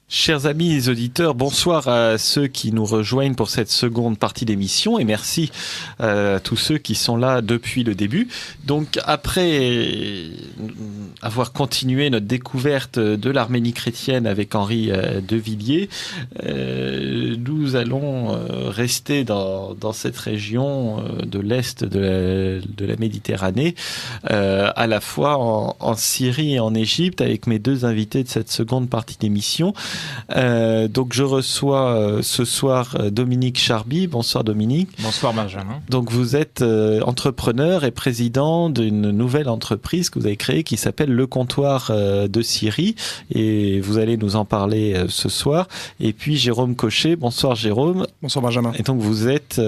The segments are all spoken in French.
Chers amis les auditeurs, bonsoir à ceux qui nous rejoignent pour cette seconde partie d'émission et merci à tous ceux qui sont là depuis le début. Donc après avoir continué notre découverte de l'Arménie chrétienne avec Henri Devilliers, nous allons rester dans cette région de l'Est de la Méditerranée, à la fois en Syrie et en Égypte avec mes deux invités de cette seconde partie d'émission. Donc je reçois ce soir Dominique Charby. Bonsoir Dominique. Bonsoir Benjamin. Donc vous êtes entrepreneur et président d'une nouvelle entreprise que vous avez créée qui s'appelle Le Comptoir de Syrie et vous allez nous en parler ce soir. Et puis Jérôme Cochet. Bonsoir Jérôme. Bonsoir Benjamin. Et donc vous êtes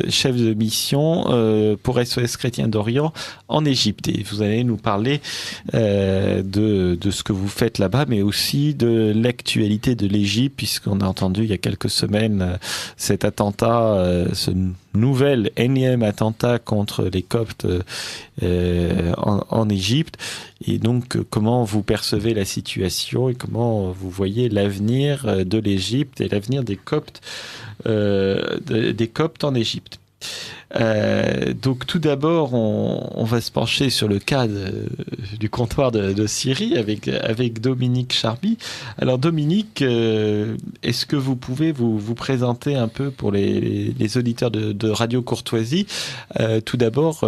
chef de mission pour SOS Chrétien d'Orient en Égypte et vous allez nous parler de ce que vous faites là-bas mais aussi de l'actualité de l'Égypte, puisqu'on a entendu il y a quelques semaines cet attentat, ce nouvel énième attentat contre les Coptes en Égypte. Et donc, comment vous percevez la situation et comment vous voyez l'avenir de l'Égypte et l'avenir des Coptes en Égypte. Donc tout d'abord, on va se pencher sur le cas du comptoir de Syrie avec Dominique Charby. Alors Dominique, est-ce que vous pouvez vous présenter un peu pour les auditeurs de Radio Courtoisie? Tout d'abord,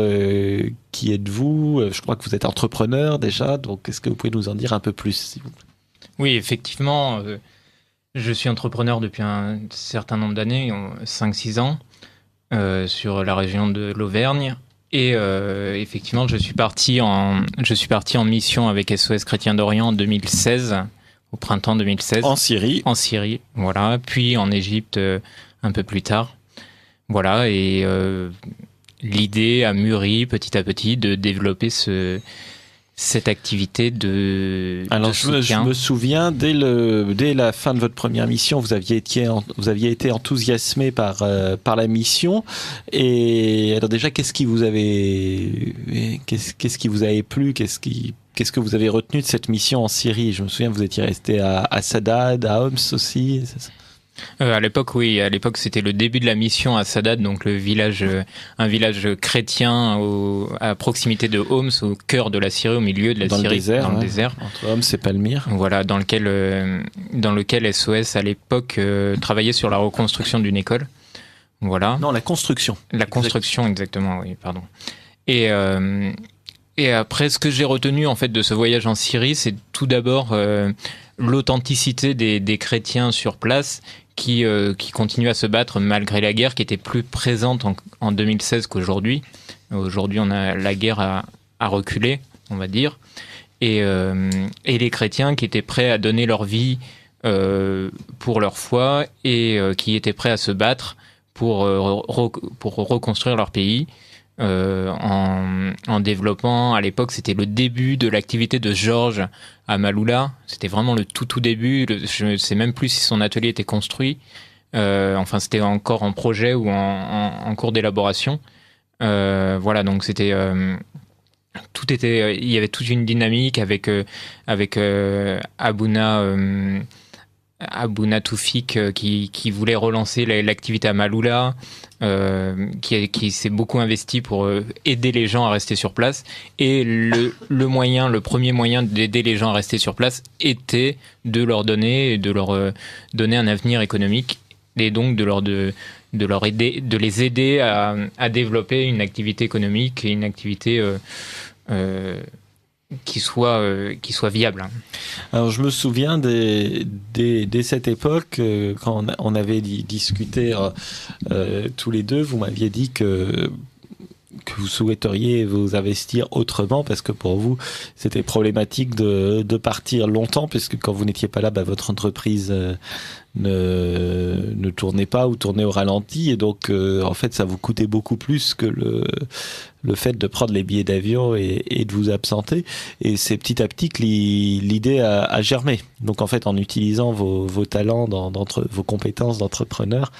qui êtes-vous? Je crois que vous êtes entrepreneur déjà, donc est-ce que vous pouvez nous en dire un peu plus, s'il vous plaît? Oui, effectivement, je suis entrepreneur depuis un certain nombre d'années, 5-6 ans. Sur la région de l'Auvergne et effectivement je suis parti en mission avec SOS Chrétien d'Orient en 2016, au printemps 2016 en Syrie, voilà, puis en Égypte un peu plus tard, voilà, et l'idée a mûri petit à petit de développer cette activité de soutien. Je me souviens, dès la fin de votre première mission, vous aviez été enthousiasmé par la mission. Et alors déjà, qu'est-ce qui vous a plu? Qu'est-ce que vous avez retenu de cette mission en Syrie? Je me souviens, vous étiez resté à Saadad, à Homs aussi. À l'époque, oui. À l'époque, c'était le début de la mission à Saadad, donc un village chrétien à proximité de Homs, au cœur de la Syrie, au milieu de la Syrie, dans le désert. Entre Homs et Palmyre. Voilà, dans lequel SOS à l'époque travaillait sur la reconstruction d'une école. Voilà. Non, la construction. La construction, exactement. Oui, pardon. Et après, ce que j'ai retenu en fait de ce voyage en Syrie, c'est tout d'abord l'authenticité des chrétiens sur place qui continuent à se battre malgré la guerre qui était plus présente en 2016 qu'aujourd'hui. Aujourd'hui, la guerre a reculé, on va dire. Et les chrétiens qui étaient prêts à donner leur vie pour leur foi et qui étaient prêts à se battre pour reconstruire leur pays. En développant, à l'époque c'était le début de l'activité de Georges à Maloula, c'était vraiment le tout début, je ne sais même plus si son atelier était construit, enfin c'était encore en projet ou en cours d'élaboration, voilà, donc c'était il y avait toute une dynamique avec Abouna Toufik qui voulait relancer l'activité à Maloula, qui s'est beaucoup investi pour aider les gens à rester sur place. Et le premier moyen d'aider les gens à rester sur place était de leur donner un avenir économique et donc de les aider à développer une activité économique et une activité qui soit viable. Alors je me souviens dès cette époque, quand on avait discuté tous les deux, vous m'aviez dit que vous souhaiteriez vous investir autrement parce que pour vous c'était problématique de partir longtemps puisque quand vous n'étiez pas là, votre entreprise ne tournait pas ou tournait au ralenti et donc en fait ça vous coûtait beaucoup plus que le fait de prendre les billets d'avion et de vous absenter, et c'est petit à petit que l'idée a germé. Donc en fait en utilisant vos talents, vos compétences d'entrepreneur.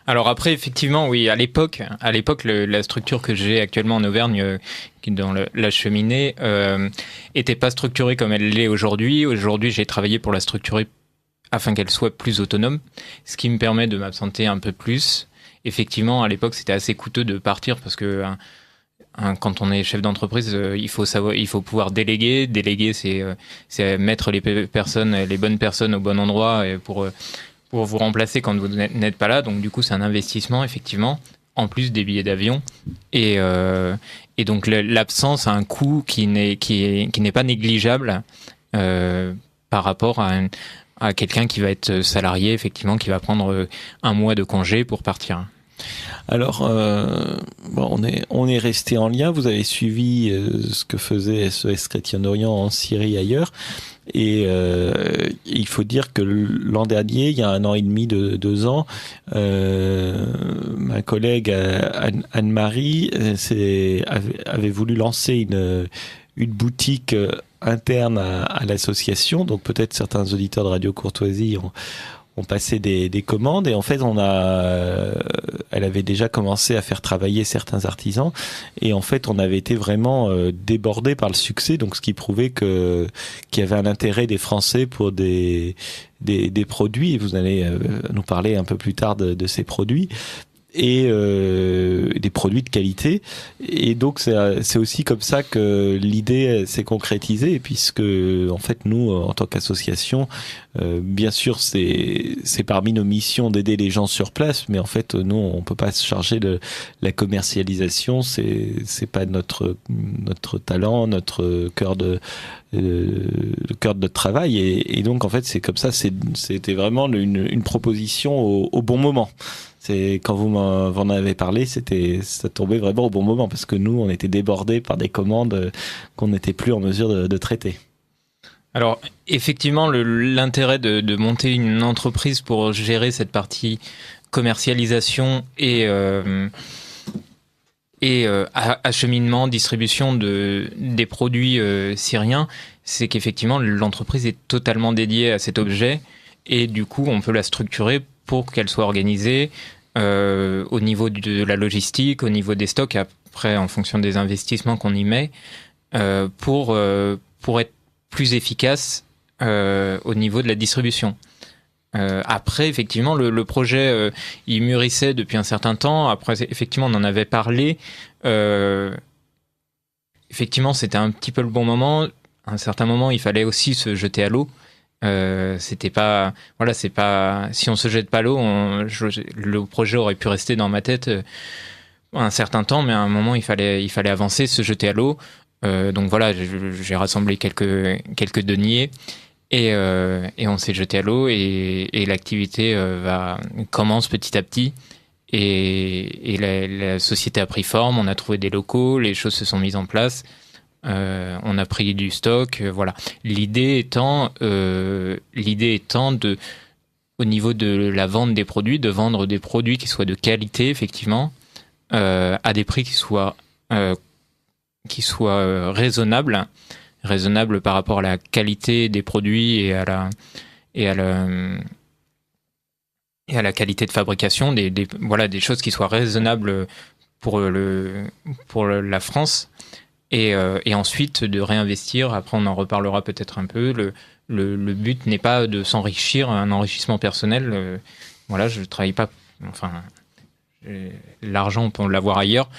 Alors après, effectivement, oui, à l'époque, la structure que j'ai actuellement en Auvergne, qui est dans la cheminée, était pas structurée comme elle l'est aujourd'hui. Aujourd'hui, j'ai travaillé pour la structurer afin qu'elle soit plus autonome, ce qui me permet de m'absenter un peu plus. Effectivement, à l'époque, c'était assez coûteux de partir parce que quand on est chef d'entreprise, il faut pouvoir déléguer. Déléguer, c'est mettre les bonnes personnes au bon endroit pour vous remplacer quand vous n'êtes pas là. Donc du coup, c'est un investissement, effectivement, en plus des billets d'avion. Et donc l'absence a un coût qui n'est pas négligeable par rapport à quelqu'un qui va être salarié, effectivement, qui va prendre un mois de congé pour partir. Alors, on est resté en lien. Vous avez suivi ce que faisait SES Chrétien d'Orient en Syrie et ailleurs. Et il faut dire que l'an dernier, il y a 1 an et demi, 2 ans, ma collègue Anne-Marie avait voulu lancer une boutique interne à l'association. Donc peut-être certains auditeurs de Radio Courtoisie ont passé des commandes, et en fait elle avait déjà commencé à faire travailler certains artisans, et en fait on avait été vraiment débordé par le succès, donc ce qui prouvait qu'il y avait un intérêt des Français pour des produits, et vous allez nous parler un peu plus tard de ces produits, et des produits de qualité. Et donc c'est aussi comme ça que l'idée s'est concrétisée, puisque en fait nous, en tant qu'association, bien sûr c'est parmi nos missions d'aider les gens sur place, mais en fait nous on peut pas se charger de la commercialisation, c'est pas notre talent, notre cœur de notre travail, et donc en fait c'est comme ça, c'était vraiment une proposition au bon moment. C'est quand vous m'en avez parlé, ça tombait vraiment au bon moment, parce que nous, on était débordés par des commandes qu'on n'était plus en mesure de traiter. Alors, effectivement, l'intérêt de monter une entreprise pour gérer cette partie commercialisation et acheminement, distribution des produits syriens, c'est qu'effectivement, l'entreprise est totalement dédiée à cet objet, et du coup, on peut la structurer pour qu'elle soit organisée au niveau de la logistique, au niveau des stocks, après en fonction des investissements qu'on y met, pour être plus efficace au niveau de la distribution. Après, effectivement, le projet, il mûrissait depuis un certain temps. Après, effectivement, on en avait parlé. Effectivement, c'était un petit peu le bon moment. À un certain moment, il fallait aussi se jeter à l'eau. C'était pas, voilà, c'est pas, si on se jette pas l'eau, le projet aurait pu rester dans ma tête un certain temps, mais à un moment il fallait avancer, se jeter à l'eau. Donc voilà, j'ai rassemblé quelques deniers, et on s'est jeté à l'eau, et l'activité commence petit à petit, et la société a pris forme, on a trouvé des locaux, les choses se sont mises en place. On a pris du stock, voilà. L'idée étant au niveau de la vente des produits, de vendre des produits qui soient de qualité, effectivement, à des prix qui soient raisonnables par rapport à la qualité des produits et à la qualité de fabrication, des choses qui soient raisonnables pour la France. Et ensuite de réinvestir. Après, on en reparlera peut-être un peu. Le but n'est pas de s'enrichir, un enrichissement personnel. Voilà, je ne travaille pas. Enfin, l'argent, on peut l'avoir ailleurs.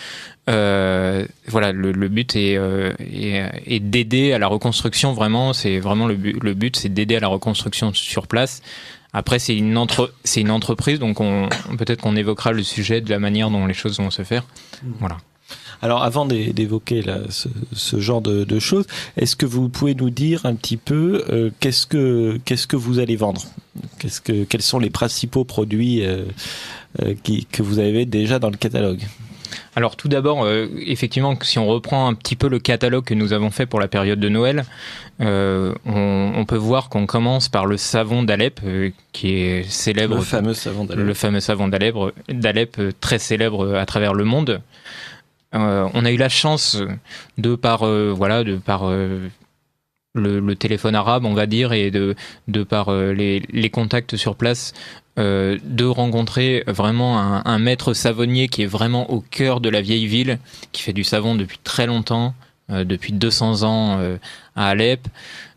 Voilà, le but est d'aider à la reconstruction. Vraiment, c'est vraiment le but, c'est d'aider à la reconstruction sur place. Après, c'est une entreprise, donc peut-être qu'on évoquera le sujet de la manière dont les choses vont se faire. Voilà. Alors, avant d'évoquer là, ce genre de choses, est-ce que vous pouvez nous dire un petit peu qu'est-ce que vous allez vendre ? Quels sont les principaux produits que vous avez déjà dans le catalogue ? Alors tout d'abord, effectivement, si on reprend un petit peu le catalogue que nous avons fait pour la période de Noël, on peut voir qu'on commence par le savon d'Alep, qui est célèbre. Le fameux savon d'Alep. Le fameux savon d'Alep, très célèbre à travers le monde. On a eu la chance de par le téléphone arabe, on va dire, et de par les contacts sur place, de rencontrer vraiment un maître savonnier qui est vraiment au cœur de la vieille ville, qui fait du savon depuis très longtemps, depuis 200 ans à Alep.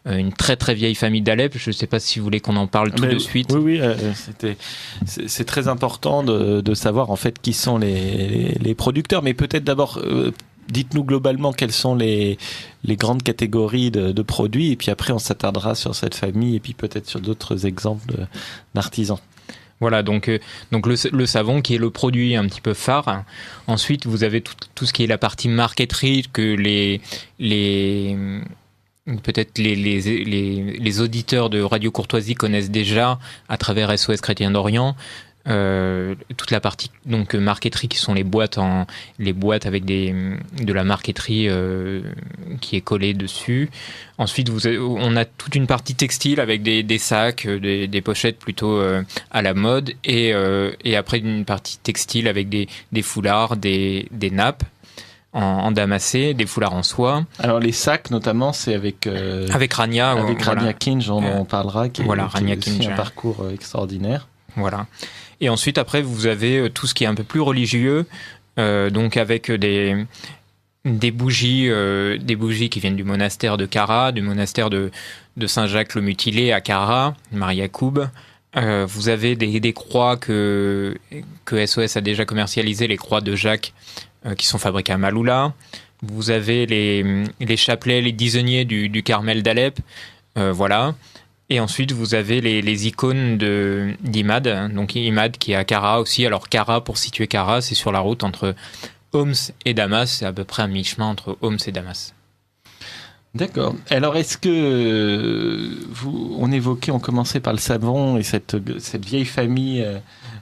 Une très très vieille famille d'Alep. Je ne sais pas si vous voulez qu'on en parle tout de suite. Oui, c'est très important de savoir en fait qui sont les producteurs, mais peut-être d'abord dites-nous globalement quelles sont les grandes catégories de produits, et puis après on s'attardera sur cette famille et puis peut-être sur d'autres exemples d'artisans. Voilà, donc le savon qui est le produit un petit peu phare. Ensuite, vous avez tout ce qui est la partie marqueterie que peut-être les auditeurs de Radio Courtoisie connaissent déjà à travers SOS Chrétien d'Orient. Toute la partie donc marqueterie qui sont les boîtes avec de la marqueterie qui est collée dessus. Ensuite on a toute une partie textile avec des sacs, des pochettes plutôt à la mode, et après une partie textile avec des foulards, des nappes en damassé, des foulards en soie. Alors les sacs notamment, c'est avec Rania, avec Rania Kinch, on parlera, qui Rania est aussi Kinch, un parcours extraordinaire. Voilà. Et ensuite, après, vous avez tout ce qui est un peu plus religieux, donc avec des bougies qui viennent du monastère de Cara, du monastère de Saint-Jacques le Mutilé à Cara, Marie-Yacoub. Vous avez des croix que SOS a déjà commercialisées, les croix de Jacques, qui sont fabriquées à Maloula. Vous avez les chapelets, les disonniers du Carmel d'Alep, voilà. Et ensuite, vous avez les icônes d'Imad, donc Imad qui est à Cara aussi. Alors Cara, pour situer Cara, c'est sur la route entre Homs et Damas, c'est à peu près à mi-chemin entre Homs et Damas. D'accord. Alors, est-ce que on commençait par le savon et cette vieille famille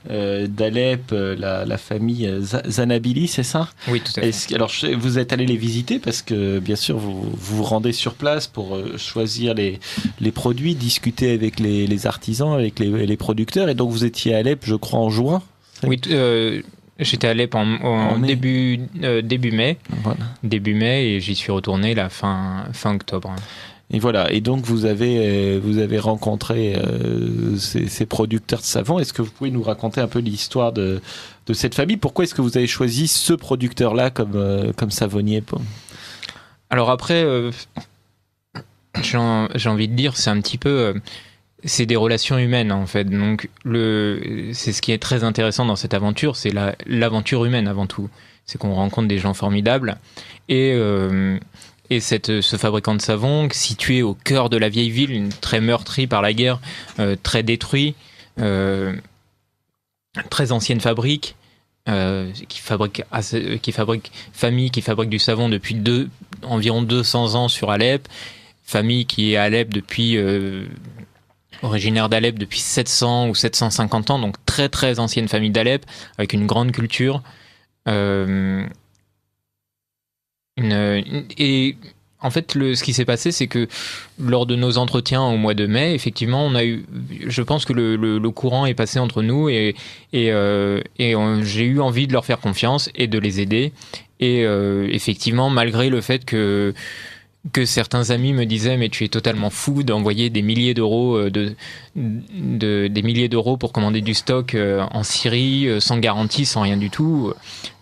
d'Alep, la famille Zanabili, c'est ça ? Oui, tout à fait. Alors, vous êtes allé les visiter parce que, bien sûr, vous vous rendez sur place pour choisir les produits, discuter avec les artisans, avec les producteurs. Et donc, vous étiez à Alep, je crois, en juin ? Oui, j'étais à Alep en début mai. Voilà. Début mai, et j'y suis retourné fin octobre. Et voilà. Et donc vous avez rencontré ces producteurs de savon. Est-ce que vous pouvez nous raconter un peu l'histoire de cette famille ? Pourquoi est-ce que vous avez choisi ce producteur-là comme savonnier ? Alors après, j'ai envie de dire, c'est un petit peu c'est des relations humaines en fait. Donc c'est ce qui est très intéressant dans cette aventure, c'est l'aventure humaine avant tout. C'est qu'on rencontre des gens formidables, et ce fabricant de savon situé au cœur de la vieille ville, très meurtri par la guerre, très détruit, très ancienne fabrique, qui fabrique du savon depuis environ 200 ans sur Alep, famille qui est à Alep depuis originaire d'Alep depuis 700 ou 750 ans, donc très très ancienne famille d'Alep, avec une grande culture. Et en fait, ce qui s'est passé, c'est que lors de nos entretiens au mois de mai, effectivement, je pense que le courant est passé entre nous, et j'ai eu envie de leur faire confiance et de les aider. Et effectivement, malgré le fait que certains amis me disaient mais tu es totalement fou d'envoyer des milliers d'euros des milliers d'euros pour commander du stock en Syrie sans garantie, sans rien du tout.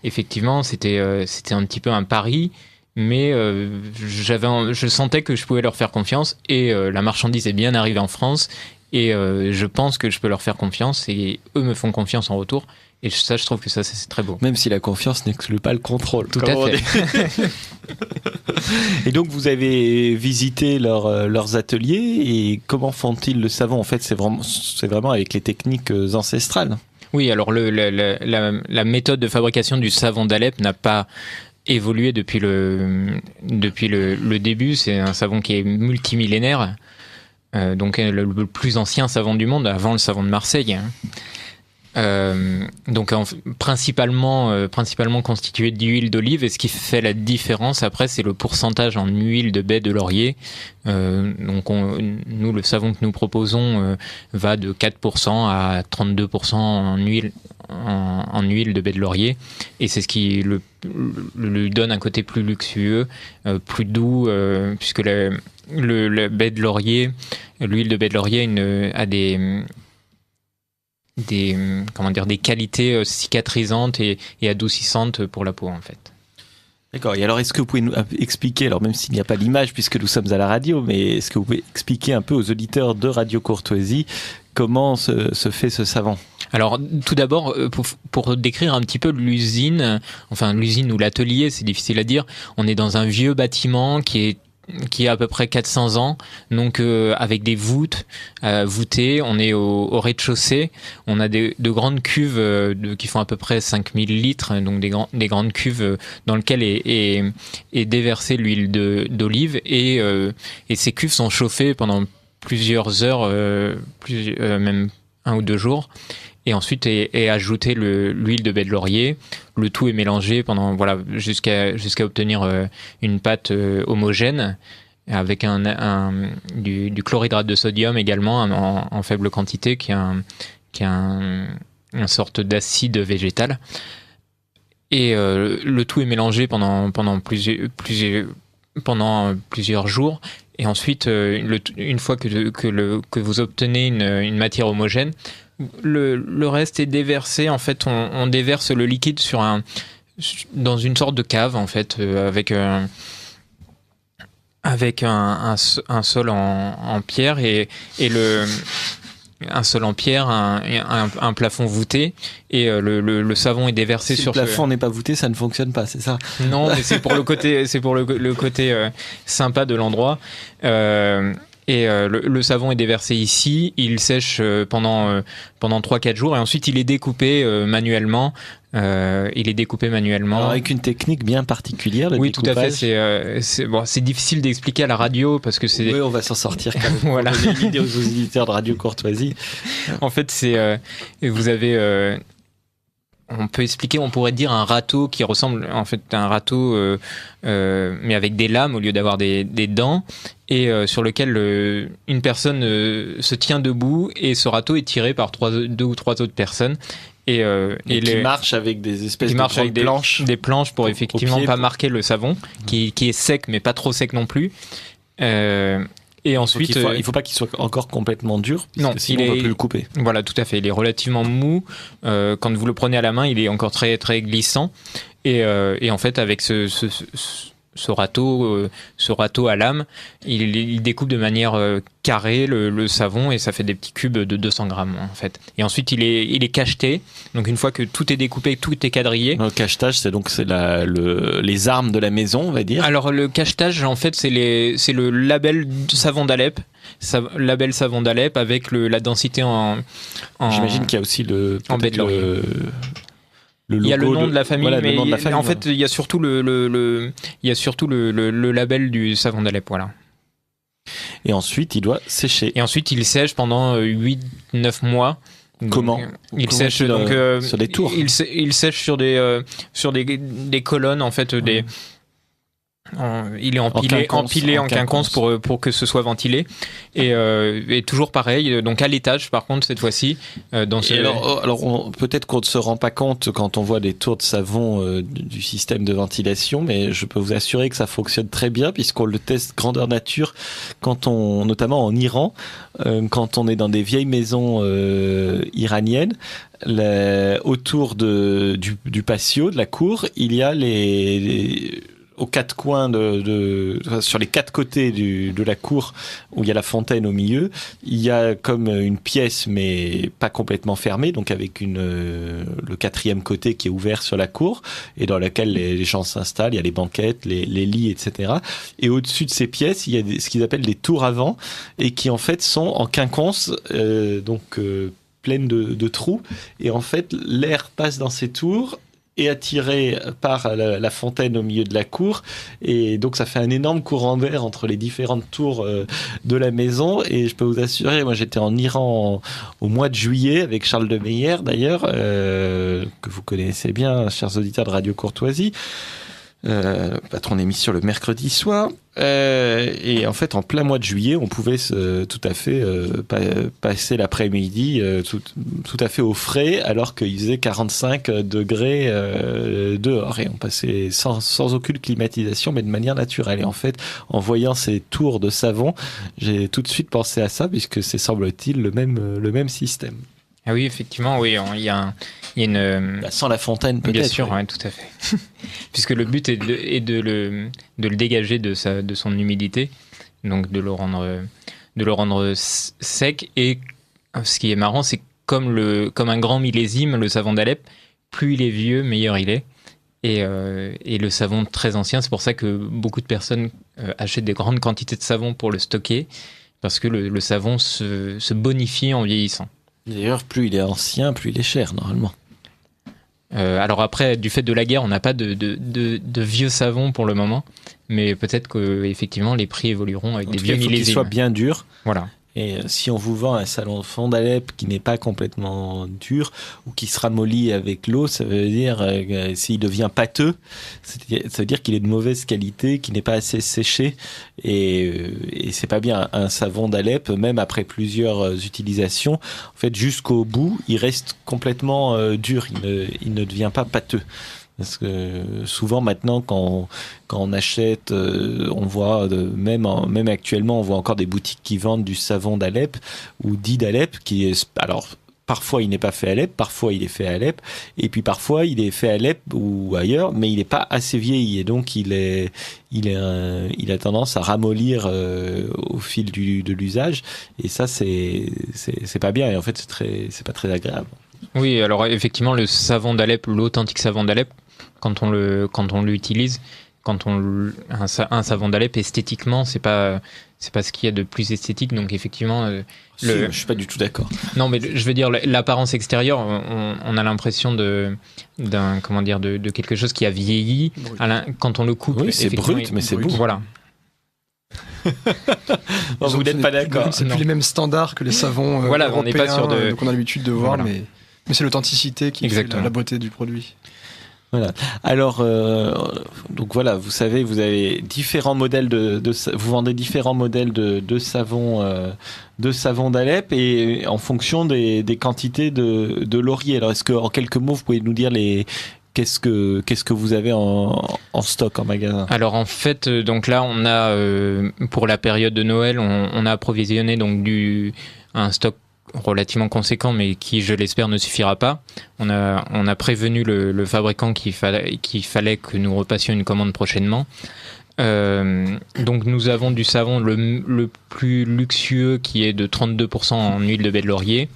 Effectivement, c'était un petit peu un pari, mais je sentais que je pouvais leur faire confiance, et la marchandise est bien arrivée en France, et je pense que je peux leur faire confiance, et eux me font confiance en retour. Et ça, je trouve que ça, c'est très beau. Même si la confiance n'exclut pas le contrôle. Tout à fait. Et donc, vous avez visité leurs ateliers, et comment font-ils le savon ? En fait, c'est vraiment avec les techniques ancestrales. Oui, alors la méthode de fabrication du savon d'Alep n'a pas évolué depuis le début. C'est un savon qui est multimillénaire, donc le plus ancien savon du monde, avant le savon de Marseille. Donc principalement constitué d'huile d'olive, et ce qui fait la différence après, c'est le pourcentage en huile de baie de laurier. Donc nous, le savon que nous proposons va de 4% à 32% en huile de baie de laurier, et c'est ce qui lui donne un côté plus luxueux, plus doux, puisque le baie de laurier, l'huile de baie de laurier a des qualités cicatrisantes et adoucissantes pour la peau en fait. D'accord. Et alors, est-ce que vous pouvez nous expliquer, alors même s'il n'y a pas l'image puisque nous sommes à la radio, mais est-ce que vous pouvez expliquer un peu aux auditeurs de Radio Courtoisie comment se fait ce savon ? Alors, tout d'abord, pour décrire un petit peu l'usine ou l'atelier, c'est difficile à dire. On est dans un vieux bâtiment qui a à peu près 400 ans, donc avec des voûtes voûtées. On est au rez-de-chaussée. On a de grandes cuves qui font à peu près 5000 litres, donc des grandes cuves dans lesquelles est déversée l'huile d'olive et ces cuves sont chauffées pendant plusieurs heures, même 1 ou 2 jours. Et ensuite est ajoutée l'huile de baie de laurier. Le tout est mélangé jusqu'à obtenir une pâte homogène avec du chlorhydrate de sodium également en faible quantité qui est une sorte d'acide végétal. Et le tout est mélangé pendant plusieurs jours. Et ensuite, une fois que vous obtenez une matière homogène, le reste est déversé. En fait, on déverse le liquide dans une sorte de cave, en fait, avec un sol en pierre un sol en pierre, un plafond voûté, et le savon est déversé si sur le plafond n'est pas voûté, ça ne fonctionne pas, c'est ça ? Non, mais c'est pour le côté sympa de l'endroit. Le savon est déversé ici, il sèche pendant 3-4 jours et ensuite il est découpé manuellement. Alors avec une technique bien particulière, le découpage. Tout à fait. C'est difficile d'expliquer à la radio parce que c'est. Oui, on va s'en sortir quand même. Voilà. Pour donner l'idée aux auditeurs de Radio Courtoisie. En fait, vous avez. On peut expliquer, on pourrait dire un râteau qui ressemble en fait à un râteau, mais avec des lames au lieu d'avoir des dents, et sur lequel une personne se tient debout, et ce râteau est tiré par 2 ou 3 autres personnes. Et qui marchent avec des espèces de planches. Des planches pour effectivement pas marquer le savon, qui est sec mais pas trop sec non plus. Et ensuite, il ne faut pas qu'il soit encore complètement dur, parce que sinon on ne peut plus le couper. Voilà, tout à fait. Il est relativement mou. Quand vous le prenez à la main, il est encore très, très glissant. Et en fait, avec ce râteau à lame, il découpe de manière carrée le savon, et ça fait des petits cubes de 200 grammes en fait. Et ensuite il est cacheté, donc une fois que tout est découpé, tout est quadrillé. Le cachetage, c'est les armes de la maison, on va dire. Alors le cachetage, en fait, c'est le label savon d'Alep. Label savon d'Alep avec la densité en J'imagine qu'il y a aussi en baie de laurier. Il y a le nom de la famille, mais en fait, il y a surtout le label du savon d'Alep, voilà. Et ensuite, il doit sécher. Et ensuite, il sèche pendant 8-9 mois. Comment ? Il sèche sur des tours. Il sèche sur des colonnes, en fait, il est empilé en quinconce pour que ce soit ventilé, et toujours pareil, donc à l'étage par contre cette fois-ci. Alors peut-être qu'on ne se rend pas compte quand on voit des tours de savon du système de ventilation, mais je peux vous assurer que ça fonctionne très bien puisqu'on le teste grandeur nature notamment en Iran, quand on est dans des vieilles maisons iraniennes. Autour du patio, de la cour, il y a aux 4 coins sur les 4 côtés de la cour où il y a la fontaine au milieu, il y a comme une pièce mais pas complètement fermée, donc avec le 4e côté qui est ouvert sur la cour et dans laquelle les gens s'installent. Il y a les banquettes, les lits, etc. Et au-dessus de ces pièces, il y a ce qu'ils appellent des tours à vent, et qui en fait sont en quinconce, pleines de trous, et en fait l'air passe dans ces tours est attiré par la fontaine au milieu de la cour, et donc ça fait un énorme courant d'air entre les différentes tours de la maison. Et je peux vous assurer, moi j'étais en Iran au mois de juillet avec Charles de Meyer d'ailleurs, que vous connaissez bien, chers auditeurs de Radio Courtoisie, patron d'émission le mercredi soir, et en fait en plein mois de juillet on pouvait tout à fait passer l'après-midi tout à fait au frais, alors qu'il faisait 45 degrés dehors, et on passait sans aucune climatisation mais de manière naturelle. Et en fait, en voyant ces tours de savon, j'ai tout de suite pensé à ça, puisque c'est, semble-t-il, le même système. Ah oui, effectivement, oui, il y a une... Sans la fontaine, peut-être. Bien sûr, ouais, tout à fait. Puisque le but est de le dégager de son humidité, donc de le rendre sec. Et ce qui est marrant, c'est comme un grand millésime, le savon d'Alep, plus il est vieux, meilleur il est. Et le savon très ancien, c'est pour ça que beaucoup de personnes achètent des grandes quantités de savon pour le stocker, parce que le savon se bonifie en vieillissant. D'ailleurs, plus il est ancien, plus il est cher, normalement. Alors après, du fait de la guerre, on n'a pas de vieux savons pour le moment, mais peut-être qu'effectivement les prix évolueront avec des vieux millésimes. Il faut qu'il soit bien dur. Voilà. Et si on vous vend un savon d'Alep qui n'est pas complètement dur ou qui se ramollit avec l'eau, ça veut dire s'il devient pâteux, ça veut dire qu'il est de mauvaise qualité, qu'il n'est pas assez séché, et c'est pas bien. Un savon d'Alep, même après plusieurs utilisations, en fait jusqu'au bout, il reste complètement dur, il ne devient pas pâteux. Parce que souvent maintenant quand on achète, on voit même actuellement on voit encore des boutiques qui vendent du savon d'Alep ou dit d'Alep qui est, alors parfois il n'est pas fait à Alep, parfois il est fait à Alep, et puis parfois il est fait à Alep ou ailleurs, mais il n'est pas assez vieilli et donc il a tendance à ramollir au fil de l'usage, et ça c'est pas bien, et en fait c'est pas très agréable. Oui, alors effectivement le savon d'Alep, l'authentique savon d'Alep, quand on l'utilise, un savon d'Alep esthétiquement, c'est pas ce qu'il y a de plus esthétique, donc effectivement je suis pas du tout d'accord. Non, mais je veux dire l'apparence extérieure, on a l'impression de quelque chose qui a vieilli quand on le coupe. Oui, c'est brut, mais c'est beau. Voilà. Vous n'êtes pas d'accord. C'est plus les mêmes standards que les savons européens, on n'est pas sur donc on a l'habitude de voir, mais c'est l'authenticité qui fait la beauté du produit. Voilà. Alors, donc voilà, vous savez, vous avez différents modèles vous vendez différents modèles de savon d'Alep, et en fonction des quantités de laurier. Alors, est-ce que en quelques mots, vous pouvez nous dire qu'est-ce que vous avez en stock en magasin? Alors en fait, donc là, on a pour la période de Noël, on a approvisionné donc un stock relativement conséquent, mais qui, je l'espère, ne suffira pas. On a prévenu le fabricant qu'il fallait que nous repassions une commande prochainement. Donc nous avons du savon le plus luxueux qui est de 32% en huile de baie de laurier.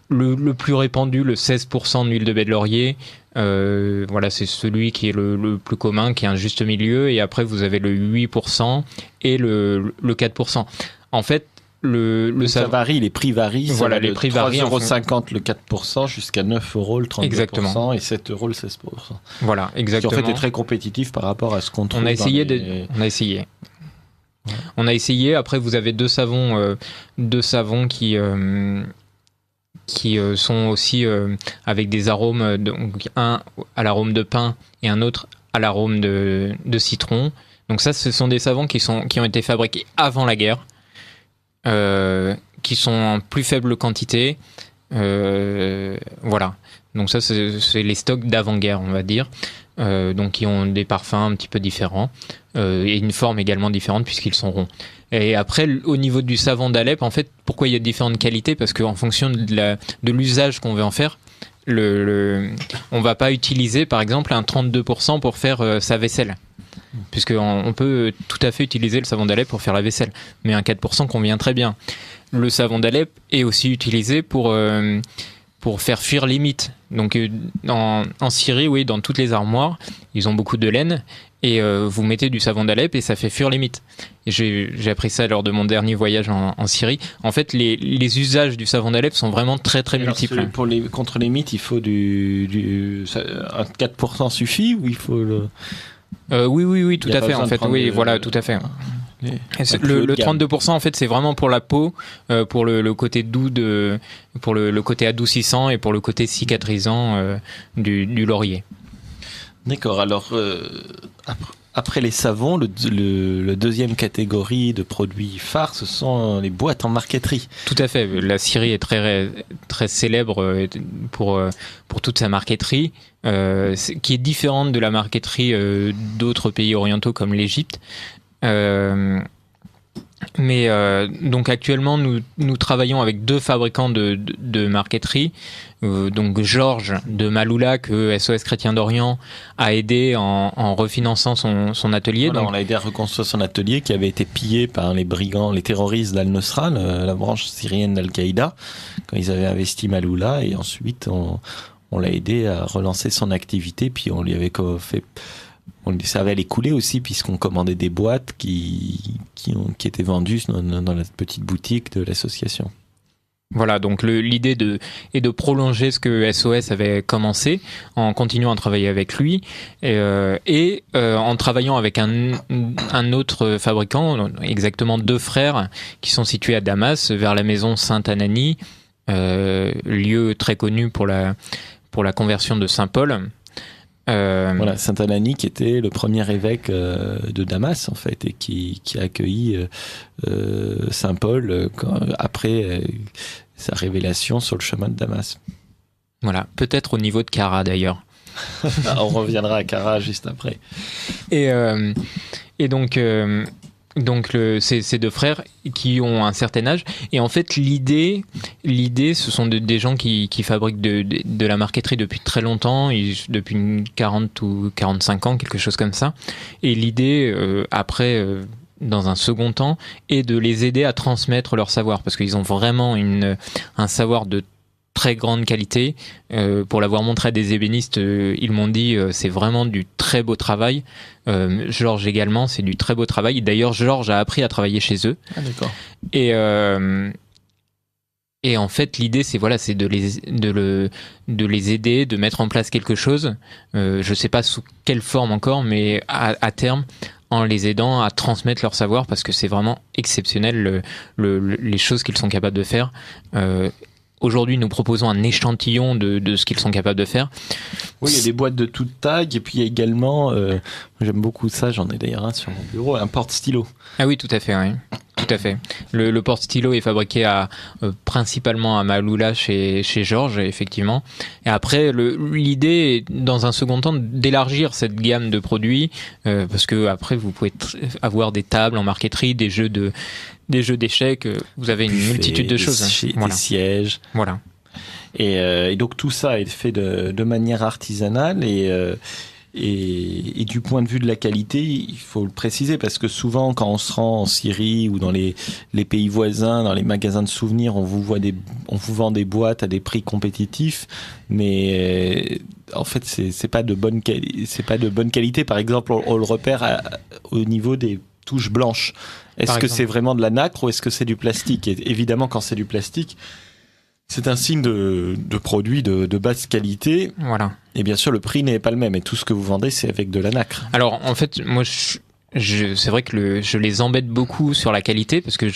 Le plus répandu, le 16% en huile de baie de laurier. Voilà, c'est celui qui est le plus commun, qui est un juste milieu. Et après, vous avez le 8% et le 4%. En fait, ça varie, les prix varient. Voilà, les prix varient. 3,50€ le 4% jusqu'à 9€ le 32%. Exactement. Et 7€ le 16%. Voilà, exactement. Ce qui en fait est très compétitif par rapport à ce qu'on trouve. On a essayé. Ouais. On a essayé. Après, vous avez deux savons qui sont aussi avec des arômes, donc un à l'arôme de pin et un autre à l'arôme de citron. Donc ça, ce sont des savons qui ont été fabriqués avant la guerre. Qui sont en plus faible quantité, voilà. Donc ça, c'est les stocks d'avant-guerre, on va dire. Donc qui ont des parfums un petit peu différents et une forme également différente puisqu'ils sont ronds. Et après, au niveau du savon d'Alep, en fait, pourquoi il y a différentes qualités? Parce qu'en fonction de l'usage qu'on veut en faire, on va pas utiliser, par exemple, un 32% pour faire sa vaisselle. Puisqu'on peut tout à fait utiliser le savon d'Alep pour faire la vaisselle, mais un 4% convient très bien. Le savon d'Alep est aussi utilisé pour faire fuir les mites. Donc en Syrie, oui, dans toutes les armoires, ils ont beaucoup de laine, et vous mettez du savon d'Alep et ça fait fuir les mites. Et j'ai appris ça lors de mon dernier voyage en Syrie. En fait, les usages du savon d'Alep sont vraiment très très multiples. Contre les mites, il faut un 4% suffit, ou il faut oui, tout à fait. En fait, oui, voilà, tout à fait. Le 32%, en fait, c'est vraiment pour la peau, pour le côté doux pour le côté adoucissant et pour le côté cicatrisant du laurier. D'accord. Alors après les savons, le deuxième catégorie de produits phares, ce sont les boîtes en marqueterie. Tout à fait. La Syrie est très très célèbre pour toute sa marqueterie, qui est différente de la marqueterie d'autres pays orientaux comme l'Égypte. Mais donc actuellement, nous travaillons avec 2 fabricants de marqueterie. Donc Georges de Maloula, que SOS Chrétien d'Orient a aidé en refinançant son atelier. Voilà, donc, on l'a aidé à reconstruire son atelier qui avait été pillé par les brigands, les terroristes d'Al-Nusra, la branche syrienne d'Al-Qaïda, quand ils avaient investi Maloula. Et ensuite, on l'a aidé à relancer son activité. Puis on lui avait fait... On lui servait à les couler aussi, puisqu'on commandait des boîtes qui étaient vendues dans la petite boutique de l'association. Voilà, donc l'idée est de prolonger ce que SOS avait commencé en continuant à travailler avec lui et en travaillant avec un autre fabricant, exactement 2 frères qui sont situés à Damas, vers la maison Sainte-Ananie, lieu très connu pour la conversion de Saint-Paul. Voilà, Saint-Ananie qui était le premier évêque de Damas en fait et qui a accueilli Saint-Paul après sa révélation sur le chemin de Damas. Voilà, peut-être au niveau de Cara d'ailleurs. On reviendra à Cara juste après. Et donc ces 2 frères qui ont un certain âge, et en fait l'idée ce sont des gens qui fabriquent de la marqueterie depuis très longtemps, depuis 40 ou 45 ans, quelque chose comme ça, et l'idée après dans un second temps est de les aider à transmettre leur savoir, parce qu'ils ont vraiment un savoir de très grande qualité. Pour l'avoir montré à des ébénistes, ils m'ont dit c'est vraiment du très beau travail. Georges également, c'est du très beau travail. D'ailleurs, Georges a appris à travailler chez eux. Ah, d'accord. Et en fait, l'idée, c'est de les aider, de mettre en place quelque chose. Je sais pas sous quelle forme encore, mais à terme, en les aidant à transmettre leur savoir, parce que c'est vraiment exceptionnel les choses qu'ils sont capables de faire. Aujourd'hui, nous proposons un échantillon de ce qu'ils sont capables de faire. Oui, il y a des boîtes de toute taille, et puis il y a également, j'aime beaucoup ça, j'en ai d'ailleurs un sur mon bureau, un porte-stylo. Ah oui, tout à fait, oui. Tout à fait. Le porte-stylo est fabriqué principalement à Maloula chez Georges, effectivement. Et après, l'idée est, dans un second temps, d'élargir cette gamme de produits, parce que après, vous pouvez avoir des tables en marqueterie, des jeux d'échecs, vous avez une multitude de choses. Des sièges. Voilà. Et donc tout ça est fait de manière artisanale et du point de vue de la qualité, il faut le préciser, parce que souvent quand on se rend en Syrie ou dans les pays voisins, dans les magasins de souvenirs, on vous vend des boîtes à des prix compétitifs, mais en fait c'est pas de bonne qualité. Par exemple, on le repère au niveau des touches blanches. Est-ce que c'est vraiment de la nacre ou est-ce que c'est du plastique? Et évidemment, quand c'est du plastique, c'est un signe de produit de basse qualité. Voilà. Et bien sûr, le prix n'est pas le même. Et tout ce que vous vendez, c'est avec de la nacre. Alors, en fait, moi, c'est vrai que je les embête beaucoup sur la qualité, parce que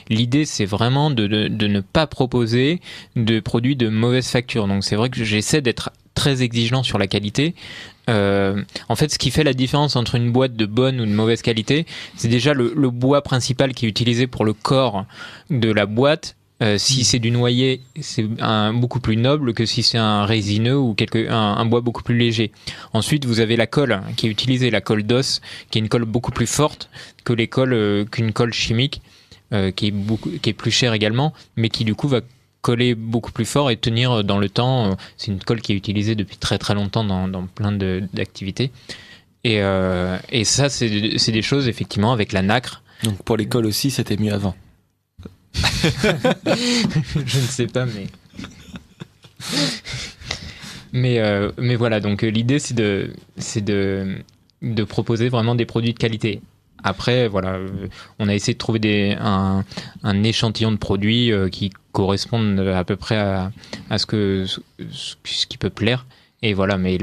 l'idée, c'est vraiment de ne pas proposer de produits de mauvaise facture. Donc, c'est vrai que j'essaie d'être très exigeant sur la qualité. En fait, ce qui fait la différence entre une boîte de bonne ou de mauvaise qualité, c'est déjà le bois principal qui est utilisé pour le corps de la boîte. Si c'est du noyer, c'est beaucoup plus noble que si c'est un résineux ou un bois beaucoup plus léger. Ensuite, vous avez la colle qui est utilisée, la colle d'os, qui est une colle beaucoup plus forte que qu'une colle chimique, qui est plus chère également, mais qui du coup va coller beaucoup plus fort et tenir dans le temps. C'est une colle qui est utilisée depuis très très longtemps dans plein d'activités. Et ça, c'est des choses effectivement avec la nacre. Donc pour les colles aussi, c'était mieux avant. Je ne sais pas, mais voilà, donc l'idée c'est de proposer vraiment des produits de qualité. Après, voilà, on a essayé de trouver un échantillon de produits qui correspondent à peu près à ce qui peut plaire. Et voilà, mais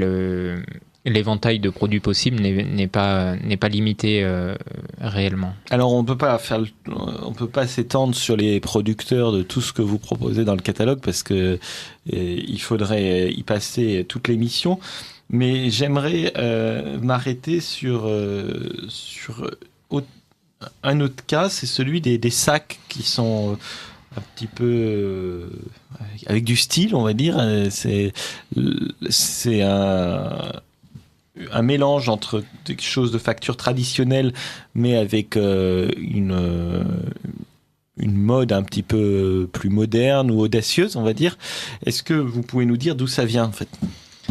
l'éventail de produits possibles n'est pas limité réellement. Alors on peut pas s'étendre sur les producteurs de tout ce que vous proposez dans le catalogue, parce que il faudrait y passer toute l'émission. Mais j'aimerais m'arrêter sur un autre cas, c'est celui des sacs qui sont un petit peu avec du style, on va dire. C'est un mélange entre des choses de facture traditionnelle, mais avec une mode un petit peu plus moderne ou audacieuse, on va dire. Est-ce que vous pouvez nous dire d'où ça vient, en fait ?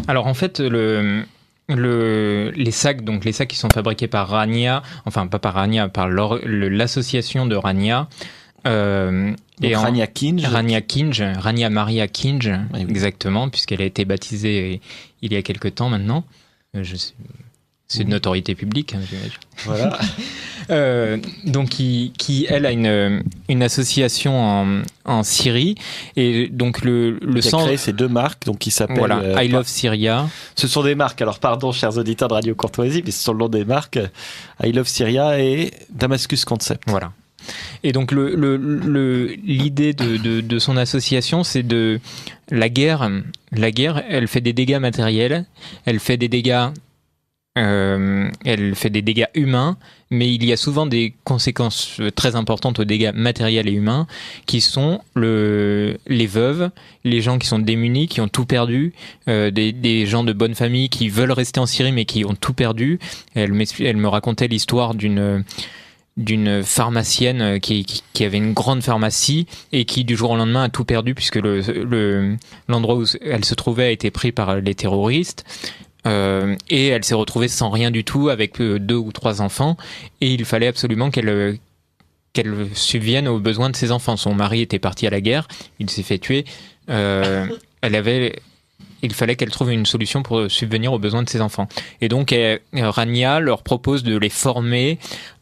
Alors, en fait, les sacs qui sont fabriqués par Rania, enfin pas par Rania, par l'association de Rania. Rania Kinge. Rania Maria Kinge, oui. Exactement, puisqu'elle a été baptisée il y a quelque temps maintenant. C'est de notoriété publique, j'imagine. Voilà. Donc qui elle a une association en Syrie, et donc le qui a créé ces 2 marques, donc qui s'appellent I Love Syria. Ce sont des marques, alors pardon chers auditeurs de Radio Courtoisie, mais ce sont le nom des marques, I Love Syria et Damascus Concept. Voilà. Et donc l'idée de son association, c'est de la guerre, elle fait des dégâts matériels, elle fait des dégâts humains, mais il y a souvent des conséquences très importantes aux dégâts matériels et humains, qui sont les veuves, les gens qui sont démunis, qui ont tout perdu, des gens de bonne famille qui veulent rester en Syrie mais qui ont tout perdu. Elle me racontait l'histoire d'une pharmacienne qui avait une grande pharmacie et qui du jour au lendemain a tout perdu, puisque l'endroit où elle se trouvait a été pris par les terroristes. Et elle s'est retrouvée sans rien du tout, avec 2 ou 3 enfants, et il fallait absolument qu'elle subvienne aux besoins de ses enfants. Son mari était parti à la guerre, il s'est fait tuer. Il fallait qu'elle trouve une solution pour subvenir aux besoins de ses enfants. Et donc Rania leur propose de les former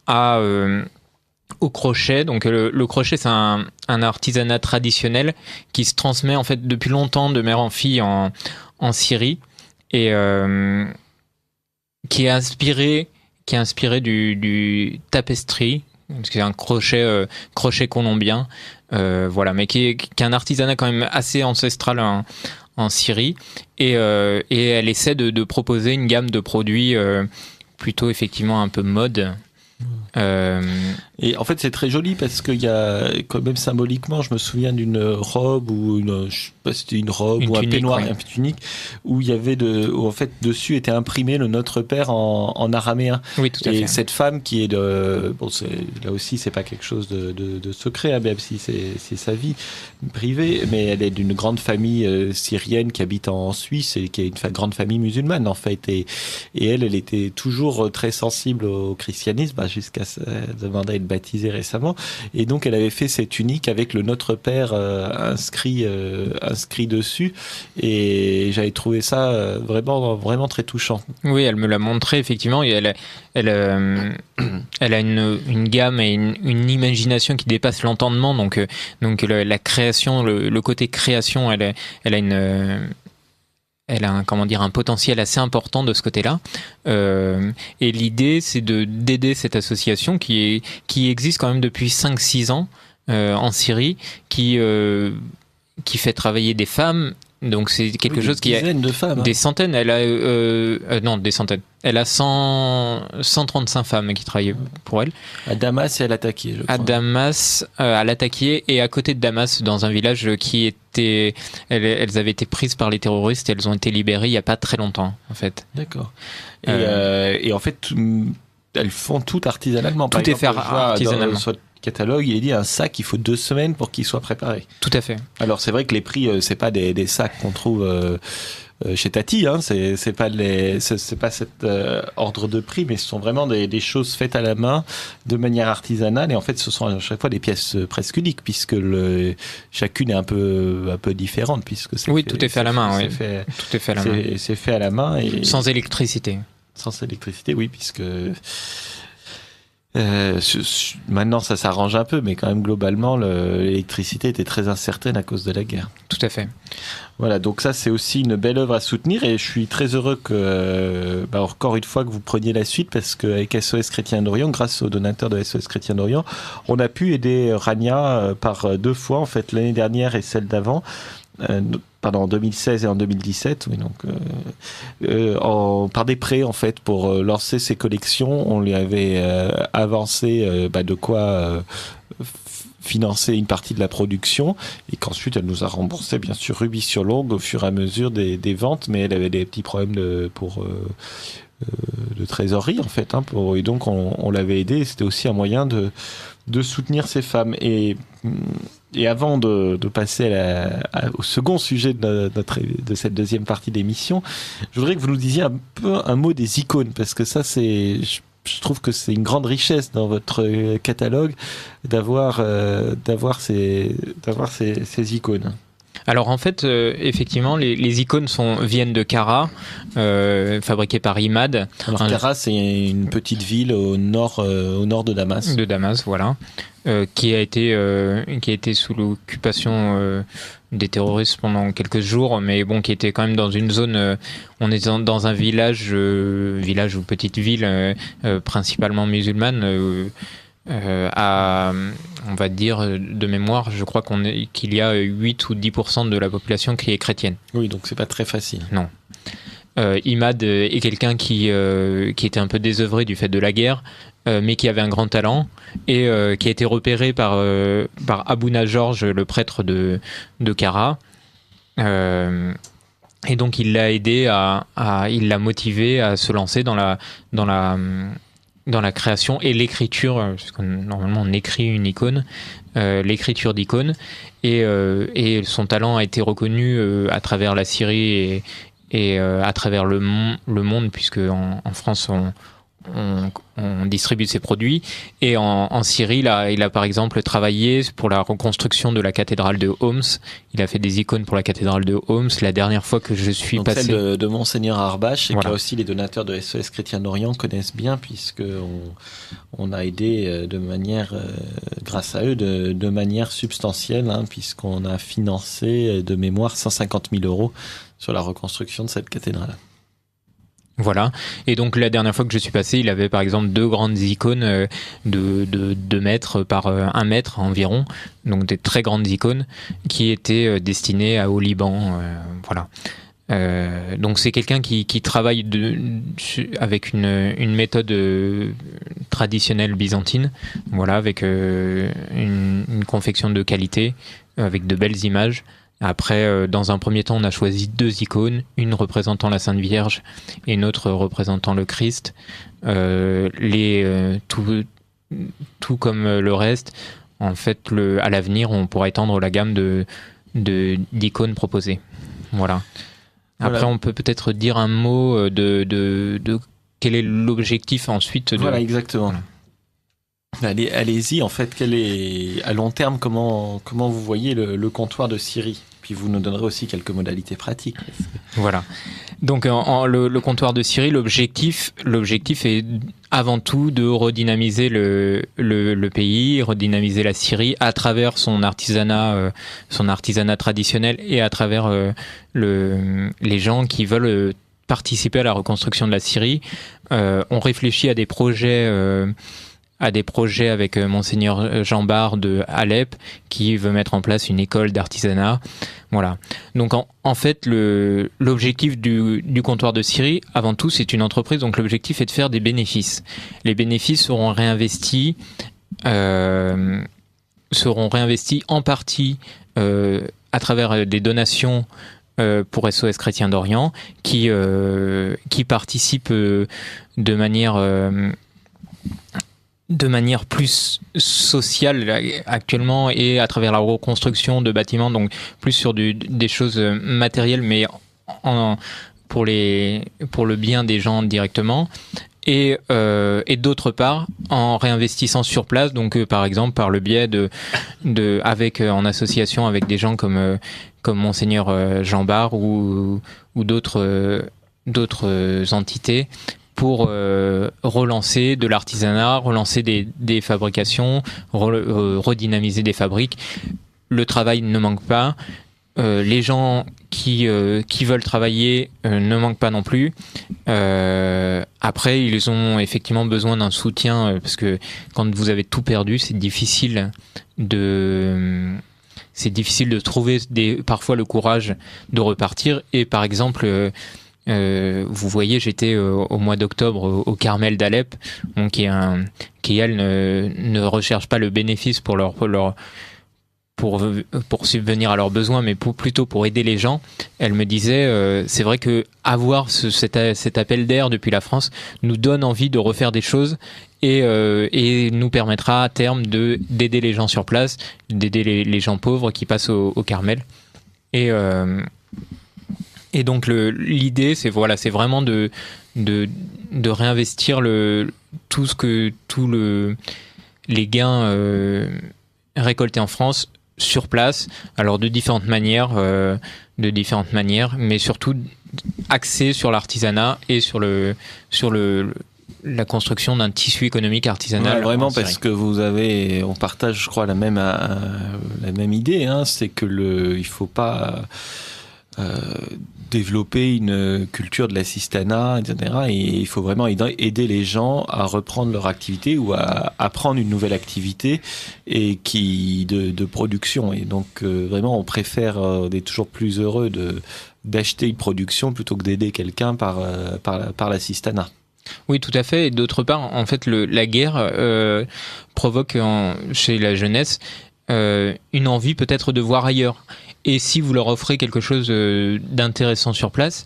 au crochet. Donc le crochet, c'est un artisanat traditionnel qui se transmet en fait depuis longtemps de mère en fille en Syrie, et qui est inspiré du tapestry, parce que c'est un crochet colombien, voilà, mais qui est un artisanat quand même assez ancestral en Syrie, et elle essaie de proposer une gamme de produits plutôt effectivement un peu mode. Et en fait c'est très joli, parce qu'il y a quand même symboliquement, je me souviens d'une robe ou je sais pas si c'était une robe ou un peignoir, une tunique, où il y avait où en fait dessus était imprimé le Notre Père en araméen. Oui, tout à fait. Et cette femme qui est là aussi c'est pas quelque chose de secret, hein, même si c'est sa vie privée, mais elle est d'une grande famille syrienne qui habite en Suisse et qui est une grande famille musulmane en fait, et elle était toujours très sensible au christianisme, jusqu'à se demander à être baptisée récemment, et donc elle avait fait cette tunique avec le Notre Père inscrit dessus, et j'avais trouvé ça vraiment très touchant. Oui, elle me l'a montré effectivement, et elle a une gamme et une imagination qui dépasse l'entendement, donc la création, le côté création, elle a un potentiel assez important de ce côté-là. Et l'idée, c'est d'aider cette association qui existe quand même depuis 5-6 ans en Syrie, qui fait travailler des femmes. Donc c'est quelque chose qui a des dizaines de femmes, des centaines. Elle a non, des centaines. Elle a 135 femmes qui travaillent pour elle. À Damas et à Latakia, je crois. À Damas, à Latakia, et à côté de Damas, dans un village qui était... Elles avaient été prises par les terroristes, et elles ont été libérées il n'y a pas très longtemps, en fait. D'accord. Et en fait, elles font tout artisanalement. Tout est fait artisanalement. Sur le catalogue, il est dit un sac, il faut 2 semaines pour qu'il soit préparé. Tout à fait. Alors c'est vrai que les prix, c'est pas des sacs qu'on trouve chez Tati, hein. C'est pas cet ordre de prix, mais ce sont vraiment des choses faites à la main de manière artisanale, et en fait ce sont à chaque fois des pièces presque uniques, puisque chacune est un peu différente, puisque tout est fait à la main. Tout est fait à la main. C'est fait à la main, et sans électricité. Sans électricité, oui, puisque maintenant ça s'arrange un peu, mais quand même globalement l'électricité était très incertaine à cause de la guerre. Tout à fait. Voilà, donc ça c'est aussi une belle œuvre à soutenir, et je suis très heureux que encore une fois que vous preniez la suite, parce qu'avec SOS Chrétien d'Orient, grâce aux donateurs de SOS Chrétien d'Orient, on a pu aider Rania par 2 fois, en fait, l'année dernière et celle d'avant. En 2016 et en 2017, oui, donc par des prêts en fait pour lancer ses collections. On lui avait avancé de quoi financer une partie de la production, et qu'ensuite elle nous a remboursé bien sûr rubis sur l'ongle au fur et à mesure des ventes, mais elle avait des petits problèmes pour trésorerie en fait, et donc on l'avait aidé. C'était aussi un moyen de soutenir ces femmes. Et avant de passer au second sujet de cette deuxième partie d'émission, je voudrais que vous nous disiez un mot des icônes, parce que ça, je trouve que c'est une grande richesse dans votre catalogue d'avoir ces icônes. Alors en fait, effectivement, les icônes viennent de Kara, fabriquées par Imad. Alors Kara, c'est une petite ville au nord de Damas. De Damas, voilà, qui a été sous l'occupation des terroristes pendant quelques jours, mais bon, qui était quand même dans une zone. On est dans un village ou petite ville principalement musulmane. On va dire de mémoire, je crois qu'il y a 8 ou 10% de la population qui est chrétienne. Oui, donc c'est pas très facile. Non. Imad est quelqu'un qui était un peu désœuvré du fait de la guerre, mais qui avait un grand talent et qui a été repéré par Abouna Georges, le prêtre de Kara. Et donc il l'a aidé il l'a motivé à se lancer dans la création et l'écriture, parce que normalement on écrit une icône, l'écriture d'icônes, et son talent a été reconnu à travers la Syrie et à travers le monde, puisque en France on distribue ses produits, et en Syrie il a par exemple travaillé pour la reconstruction de la cathédrale de Homs. Il a fait des icônes pour la cathédrale de Homs. La dernière fois que je suis passé, celle de Monseigneur Arbache, et voilà. que aussi les donateurs de SOS Chrétiens d'Orient connaissent bien, puisque on a aidé de manière, grâce à eux, de manière substantielle, puisqu'on a financé de mémoire 150 000 € sur la reconstruction de cette cathédrale. Voilà. Et donc la dernière fois que je suis passé, il avait par exemple 2 grandes icônes de 2 mètres par 1 mètre environ, donc des très grandes icônes qui étaient destinées au Liban. Voilà. Donc c'est quelqu'un qui travaille avec une méthode traditionnelle byzantine, voilà, avec une confection de qualité, avec de belles images. Après, dans un premier temps, on a choisi 2 icônes, une représentant la Sainte Vierge et une autre représentant le Christ. Tout comme le reste, en fait, à l'avenir, on pourra étendre la gamme d'icônes proposées. Voilà. Après, on peut peut-être dire un mot de quel est l'objectif ensuite. Voilà, exactement. Voilà. Allez-y, en fait, à long terme, comment vous voyez le comptoir de Syrie? Puis vous nous donnerez aussi quelques modalités pratiques. Voilà. Donc le comptoir de Syrie, l'objectif est avant tout de redynamiser le pays, redynamiser la Syrie à travers son artisanat traditionnel, et à travers les gens qui veulent participer à la reconstruction de la Syrie. On réfléchit à des projets avec Monseigneur Jean Bart de Alep, qui veut mettre en place une école d'artisanat. Voilà. Donc en fait, l'objectif du comptoir de Syrie, avant tout, c'est une entreprise, donc l'objectif est de faire des bénéfices. Les bénéfices seront réinvestis en partie à travers des donations pour SOS Chrétiens d'Orient, qui participent de manière plus sociale actuellement, et à travers la reconstruction de bâtiments, donc plus sur des choses matérielles, mais pour le bien des gens directement, et d'autre part en réinvestissant sur place, donc par exemple par le biais en association avec des gens comme Monseigneur Jean Bart ou d'autres entités, pour relancer de l'artisanat, relancer des fabrications, redynamiser des fabriques. Le travail ne manque pas. Les gens qui veulent travailler ne manquent pas non plus. Après, ils ont effectivement besoin d'un soutien, parce que quand vous avez tout perdu, c'est difficile de trouver parfois le courage de repartir. Et par exemple, vous voyez, j'étais au mois d'octobre au Carmel d'Alep, donc qui elle ne recherche pas le bénéfice pour subvenir à leurs besoins, mais plutôt pour aider les gens. Elle me disait, c'est vrai que avoir cet appel d'air depuis la France nous donne envie de refaire des choses et nous permettra à terme d'aider les gens sur place, d'aider les gens pauvres qui passent au Carmel. Et donc l'idée, c'est vraiment de réinvestir les gains récoltés en France sur place, alors de différentes manières, mais surtout axé sur l'artisanat et sur la construction d'un tissu économique artisanal. Ouais, vraiment, parce que on partage, je crois, la même idée, hein, c'est que il faut pas développer une culture de l'assistanat, etc. Et il faut vraiment aider les gens à reprendre leur activité ou à apprendre une nouvelle activité et de production. Et donc vraiment, on préfère, on est toujours plus heureux d'acheter une production plutôt que d'aider quelqu'un par l'assistanat. Oui, tout à fait. Et d'autre part, en fait, la guerre provoque chez la jeunesse une envie peut-être de voir ailleurs. Et si vous leur offrez quelque chose d'intéressant sur place,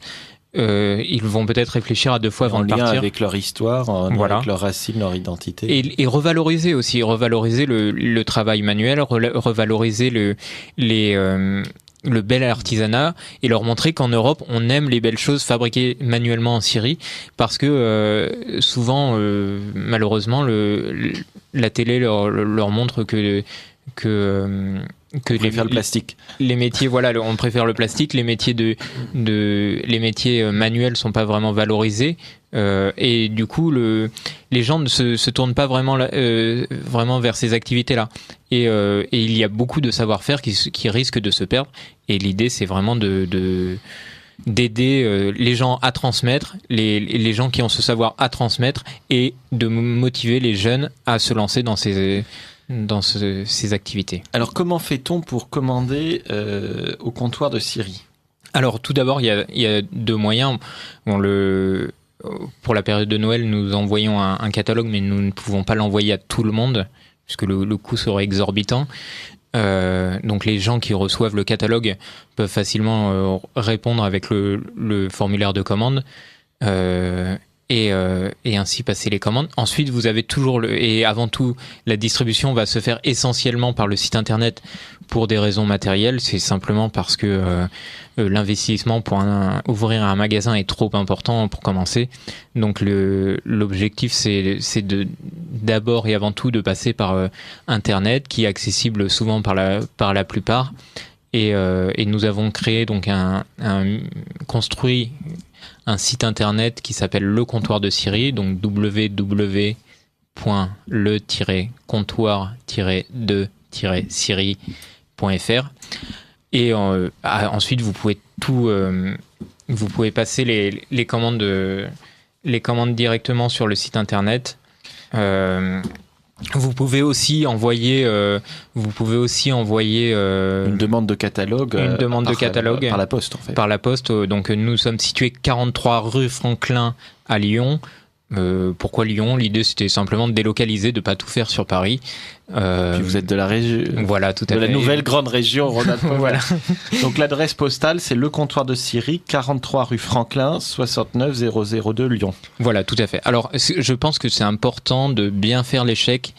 ils vont peut-être réfléchir à deux fois avant de partir. En lien avec leur histoire, avec leur racine, leur identité. Et revaloriser aussi, le travail manuel, revaloriser le bel artisanat et leur montrer qu'en Europe, on aime les belles choses fabriquées manuellement en Syrie parce que souvent, malheureusement, la télé leur montre que on préfère le plastique. Les métiers, on préfère le plastique. Les métiers les métiers manuels sont pas vraiment valorisés et du coup, les gens ne se tournent pas vraiment vers ces activités-là. Et il y a beaucoup de savoir-faire qui risquent de se perdre. Et l'idée, c'est vraiment d'aider les gens à transmettre, les gens qui ont ce savoir à transmettre et de motiver les jeunes à se lancer dans ces activités. Alors, comment fait-on pour commander au comptoir de Syrie ? Alors, tout d'abord, il y a deux moyens. Pour la période de Noël, nous envoyons un catalogue, mais nous ne pouvons pas l'envoyer à tout le monde, puisque le coût serait exorbitant. Donc, les gens qui reçoivent le catalogue peuvent facilement répondre avec le formulaire de commande. Et ainsi passer les commandes. Ensuite, vous avez toujours et avant tout, la distribution va se faire essentiellement par le site internet pour des raisons matérielles. C'est simplement parce que l'investissement pour ouvrir un magasin est trop important pour commencer. Donc l'objectif, c'est d'abord et avant tout de passer par internet, qui est accessible souvent par la plupart. Et nous avons créé donc construit un site internet qui s'appelle Le Comptoir de Syrie, donc www.le-comptoir-de-syrie.fr. Et ensuite, vous pouvez passer les commandes directement sur le site internet. Vous pouvez aussi envoyer une demande de catalogue. Par la poste, en fait. Par la poste. Donc, nous sommes situés 43 rue Franklin à Lyon. Pourquoi Lyon ? L'idée, c'était simplement de délocaliser, de pas tout faire sur Paris. Puis vous êtes de la région. Voilà, tout à fait. De la nouvelle grande région Rhône-Alpes. Voilà. Donc l'adresse postale, c'est le comptoir de Syrie, 43 rue Franklin, 69 002 Lyon. Voilà, tout à fait. Alors, je pense que c'est important de bien faire les chèques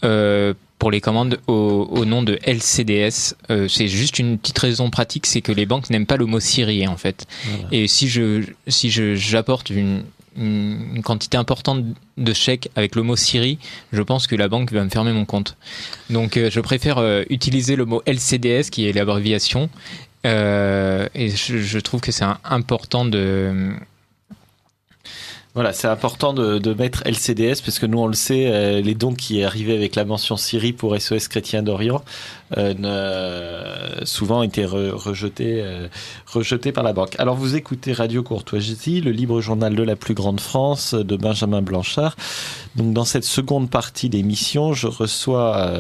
pour les commandes au nom de LCDS. C'est juste une petite raison pratique, c'est que les banques n'aiment pas le mot Syrie, en fait. Voilà. Et si j'apporte une quantité importante de chèques avec le mot Syrie, je pense que la banque va me fermer mon compte. Donc je préfère utiliser le mot LCDS, qui est l'abréviation, et je trouve que c'est important de... Voilà, c'est important de mettre LCDS parce que nous, on le sait, les dons qui arrivaient avec la mention Syrie pour SOS Chrétiens d'Orient souvent étaient rejetés par la banque. Alors, vous écoutez Radio Courtoisie, le libre journal de la plus grande France de Benjamin Blanchard. Donc dans cette seconde partie d'émission, je reçois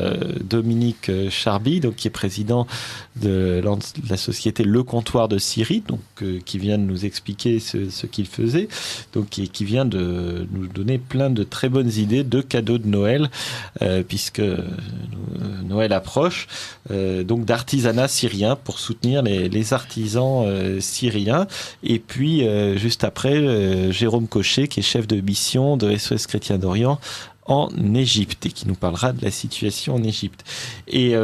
Dominique Charby, donc qui est président de la société Le Comptoir de Syrie, donc qui vient de nous expliquer ce qu'il faisait, donc qui vient de nous donner plein de très bonnes idées de cadeaux de Noël, puisque Noël approche, donc d'artisanat syrien pour soutenir les artisans syriens. Et puis juste après, Jérôme Cochet, qui est chef de mission de SOS Chrétiens d'Orient en Égypte et qui nous parlera de la situation en Égypte. Et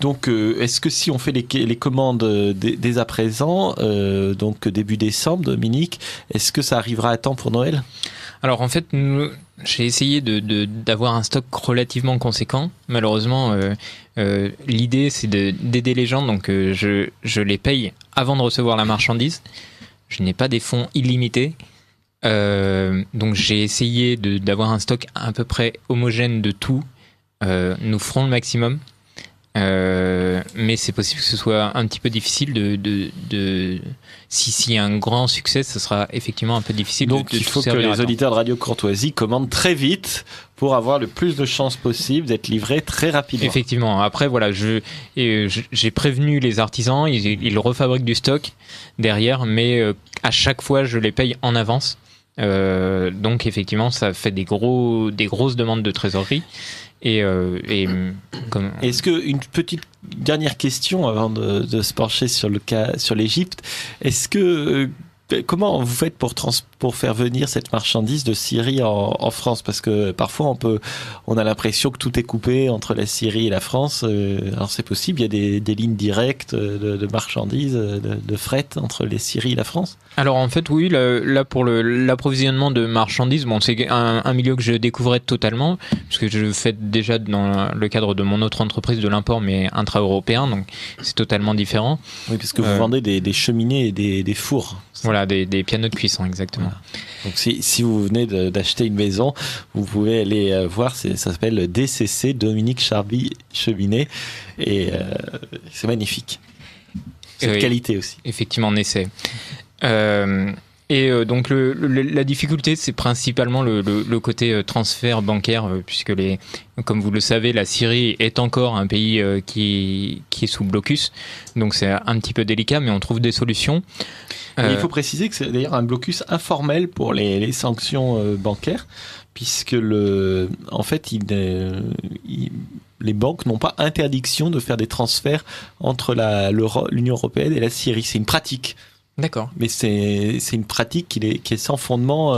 donc, est-ce que si on fait les commandes dès à présent, donc début décembre, Dominique, est-ce que ça arrivera à temps pour Noël ? Alors en fait, j'ai essayé d'avoir un stock relativement conséquent. Malheureusement, l'idée c'est d'aider les gens, donc je les paye avant de recevoir la marchandise. Je n'ai pas des fonds illimités. Donc j'ai essayé d'avoir un stock à peu près homogène de tout. Nous ferons le maximum. Mais c'est possible que ce soit un petit peu difficile s'il y a un grand succès, ce sera effectivement un peu difficile. Donc il faut que les auditeurs de Radio Courtoisie commandent très vite pour avoir le plus de chances possible d'être livrés très rapidement. Effectivement. Après voilà, j'ai prévenu les artisans, ils refabriquent du stock derrière, mais à chaque fois je les paye en avance. Donc effectivement ça fait des grosses demandes de trésorerie. Est-ce que une petite dernière question avant de se pencher sur l'Égypte, est-ce que comment vous faites pour faire venir cette marchandise de Syrie en France ? Parce que parfois on a l'impression que tout est coupé entre la Syrie et la France. Alors c'est possible, il y a des lignes directes de marchandises, de fret entre les Syries et la France ? Alors en fait oui, là pour l'approvisionnement de marchandises, bon c'est un milieu que je découvrais totalement, puisque je fais déjà dans le cadre de mon autre entreprise de l'import, mais intra-européen, donc c'est totalement différent. Oui, parce que vous vendez des cheminées et des fours. Voilà, des pianos de cuisson, exactement. Voilà. Donc si vous venez d'acheter une maison, vous pouvez aller voir, ça s'appelle DCC, Dominique Charby Cheminée, et c'est magnifique. C'est de qualité aussi. Effectivement, on essaie. Donc la difficulté, c'est principalement le côté transfert bancaire, puisque comme vous le savez, la Syrie est encore un pays qui est sous blocus, donc c'est un petit peu délicat, mais on trouve des solutions. Il faut préciser que c'est d'ailleurs un blocus informel pour les sanctions bancaires, puisque en fait, les banques n'ont pas interdiction de faire des transferts entre l'Union européenne et la Syrie. C'est une pratique. D'accord. Mais c'est une pratique qui est sans fondement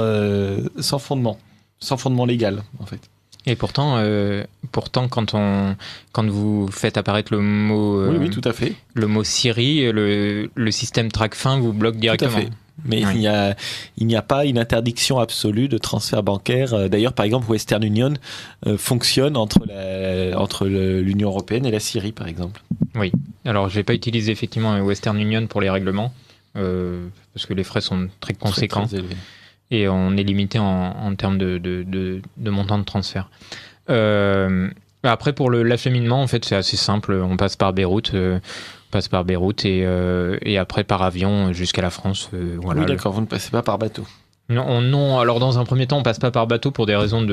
légal, en fait. Et pourtant, quand vous faites apparaître le mot, oui, tout à fait. Le mot Syrie, le système TRACFIN vous bloque directement. Tout à fait. Mais oui. il n'y a pas une interdiction absolue de transfert bancaire. D'ailleurs, par exemple, Western Union fonctionne entre l'Union européenne et la Syrie, par exemple. Oui. Alors, j'ai pas utilisé effectivement Western Union pour les règlements, parce que les frais sont très conséquents. Très élevés. Et on est limité en termes de montant de transfert. Après, pour l'acheminement, en fait, c'est assez simple. On passe par Beyrouth, et après par avion jusqu'à la France. Voilà. Oui, d'accord, vous ne passez pas par bateau. Non, alors dans un premier temps, on passe pas par bateau pour des raisons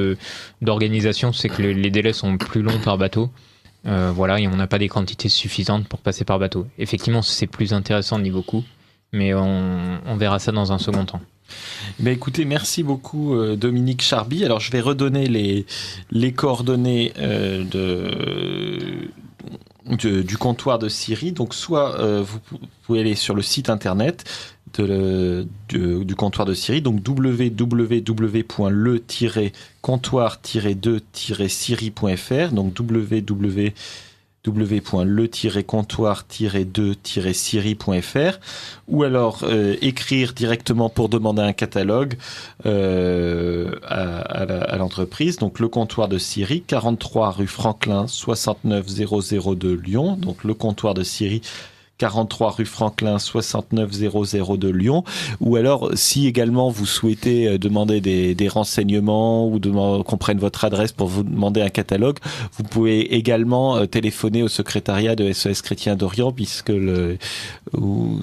d'organisation. C'est que les délais sont plus longs par bateau. Voilà, et on n'a pas des quantités suffisantes pour passer par bateau. Effectivement, c'est plus intéressant niveau coût, mais on verra ça dans un second temps. Ben écoutez, merci beaucoup Dominique Charby. Alors je vais redonner les coordonnées du comptoir de Syrie. Donc soit vous pouvez aller sur le site internet du comptoir de Syrie, donc www.le-comptoir-2-syrie.fr, donc www.le-comptoir-2-syrie.fr, ou alors écrire directement pour demander un catalogue à l'entreprise, donc le comptoir de Syrie, 43 rue Franklin, 69 002 Lyon, donc le comptoir de Syrie, 43 rue Franklin, 69 002 de Lyon. Ou alors, si également vous souhaitez demander des renseignements ou qu'on prenne votre adresse pour vous demander un catalogue, vous pouvez également téléphoner au secrétariat de SOS Chrétien d'Orient, puisque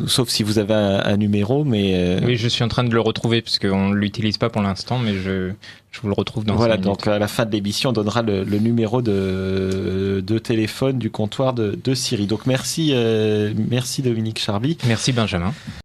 sauf si vous avez un numéro, mais... Oui, je suis en train de le retrouver, parce qu'on ne l'utilise pas pour l'instant, mais je vous le retrouve dans 5 minutes. Donc à la fin de l'émission, on donnera le numéro de téléphone du comptoir de Syrie. Donc merci Dominique Charby. Merci Benjamin.